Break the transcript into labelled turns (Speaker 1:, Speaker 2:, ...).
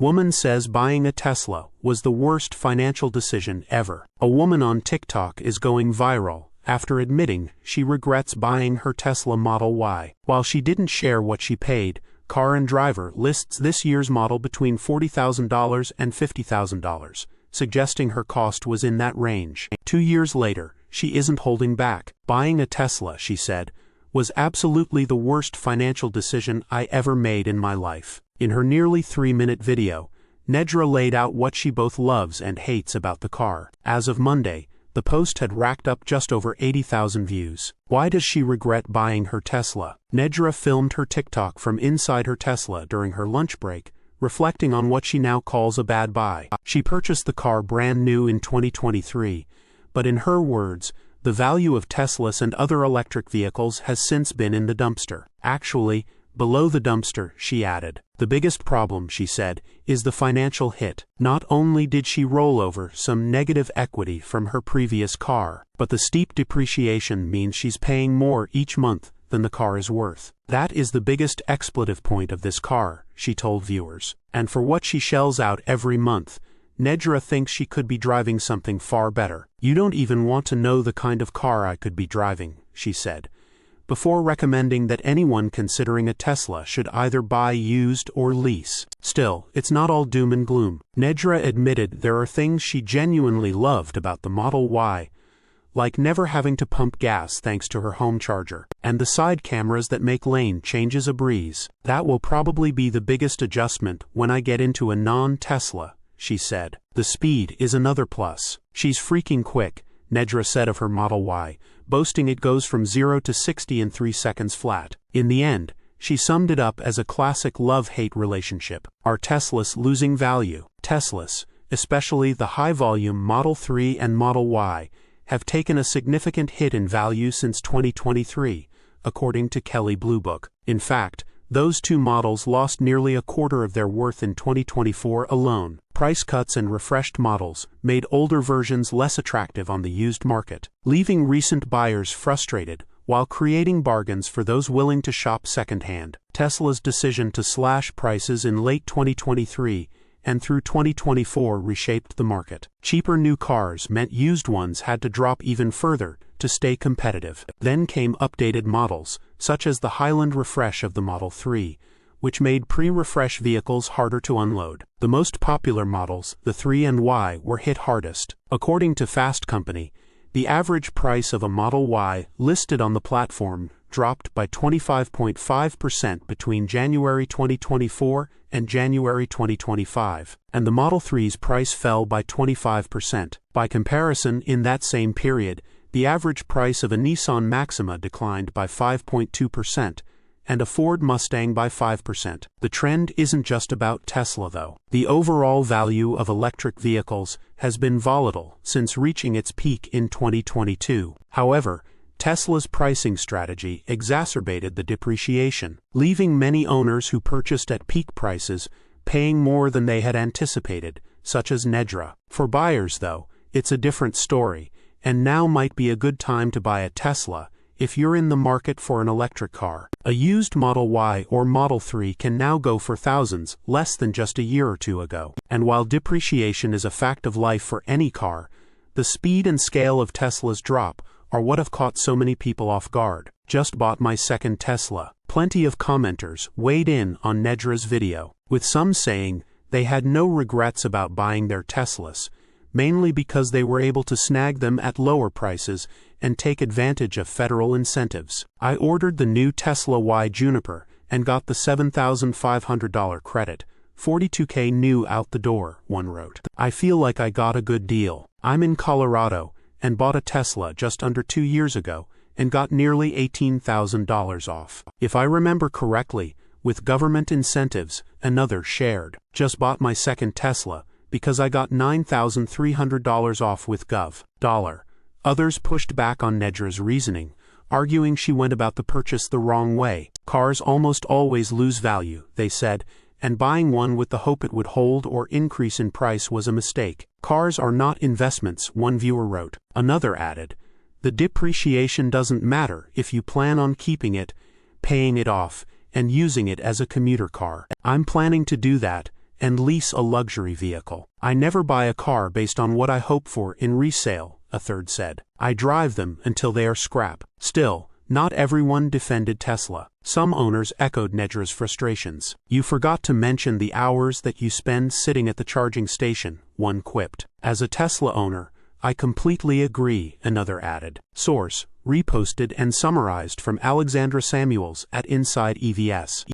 Speaker 1: Woman says buying a Tesla was the worst financial decision ever. A woman on TikTok is going viral after admitting she regrets buying her Tesla Model Y. While she didn't share what she paid, Car and Driver lists this year's model between $40,000 and $50,000, suggesting her cost was in that range. 2 years later, she isn't holding back. Buying a Tesla, she said, was absolutely the worst financial decision I ever made in my life. In her nearly 3-minute video, Nedra laid out what she both loves and hates about the car. As of Monday, the post had racked up just over 80,000 views. Why does she regret buying her Tesla? Nedra filmed her TikTok from inside her Tesla during her lunch break, reflecting on what she now calls a bad buy. She purchased the car brand new in 2023, but in her words, the value of Teslas and other electric vehicles has since been in the dumpster. Actually, below the dumpster, she added. The biggest problem, she said, is the financial hit. Not only did she roll over some negative equity from her previous car, but the steep depreciation means she's paying more each month than the car is worth. That is the biggest expletive point of this car, she told viewers. And for what she shells out every month, Nedra thinks she could be driving something far better. You don't even want to know the kind of car I could be driving, she said, before recommending that anyone considering a Tesla should either buy used or lease. Still, it's not all doom and gloom. Nedra admitted there are things she genuinely loved about the Model Y, like never having to pump gas thanks to her home charger, and the side cameras that make lane changes a breeze. That will probably be the biggest adjustment when I get into a non-Tesla, she said. The speed is another plus. She's freaking quick, Nedra said of her Model Y, boasting it goes from 0 to 60 in 3 seconds flat. In the end, she summed it up as a classic love-hate relationship. Are Teslas losing value? Teslas, especially the high-volume Model 3 and Model Y, have taken a significant hit in value since 2023, according to Kelley Blue Book. In fact, those two models lost nearly a quarter of their worth in 2024 alone. Price cuts and refreshed models made older versions less attractive on the used market, leaving recent buyers frustrated while creating bargains for those willing to shop secondhand. Tesla's decision to slash prices in late 2023 and through 2024 reshaped the market. Cheaper new cars meant used ones had to drop even further to stay competitive. Then came updated models, such as the Highland refresh of the Model 3, which made pre-refresh vehicles harder to unload. The most popular models, the 3 and Y, were hit hardest. According to Fast Company, the average price of a Model Y listed on the platform dropped by 25.5% between January 2024 and January 2025, and the Model 3's price fell by 25%. By comparison, in that same period, the average price of a Nissan Maxima declined by 5.2%, and a Ford Mustang by 5%. The trend isn't just about Tesla, though. The overall value of electric vehicles has been volatile since reaching its peak in 2022. However, Tesla's pricing strategy exacerbated the depreciation, leaving many owners who purchased at peak prices paying more than they had anticipated, such as Nedra. For buyers, though, it's a different story, and now might be a good time to buy a Tesla if you're in the market for an electric car. A used Model Y or Model 3 can now go for thousands less than just a year or two ago. And while depreciation is a fact of life for any car, the speed and scale of Tesla's drop are what have caught so many people off guard. Just bought my second Tesla. Plenty of commenters weighed in on Nedra's video, with some saying they had no regrets about buying their Teslas, mainly because they were able to snag them at lower prices and take advantage of federal incentives. I ordered the new Tesla Y Juniper and got the $7,500 credit, $42K new out the door, one wrote. I feel like I got a good deal. I'm in Colorado and bought a Tesla just under 2 years ago and got nearly $18,000 off. If I remember correctly, with government incentives, another shared. Just bought my second Tesla because I got $9,300 off with Gov. Others pushed back on Nedra's reasoning, arguing she went about the purchase the wrong way. Cars almost always lose value, they said, and buying one with the hope it would hold or increase in price was a mistake. Cars are not investments, one viewer wrote. Another added, the depreciation doesn't matter if you plan on keeping it, paying it off, and using it as a commuter car. I'm planning to do that, and lease a luxury vehicle. I never buy a car based on what I hope for in resale, a third said. I drive them until they are scrap. Still, not everyone defended Tesla. Some owners echoed Nedra's frustrations. You forgot to mention the hours that you spend sitting at the charging station, one quipped. As a Tesla owner, I completely agree, another added. Source: reposted and summarized from Alexandra Samuels at insideevs.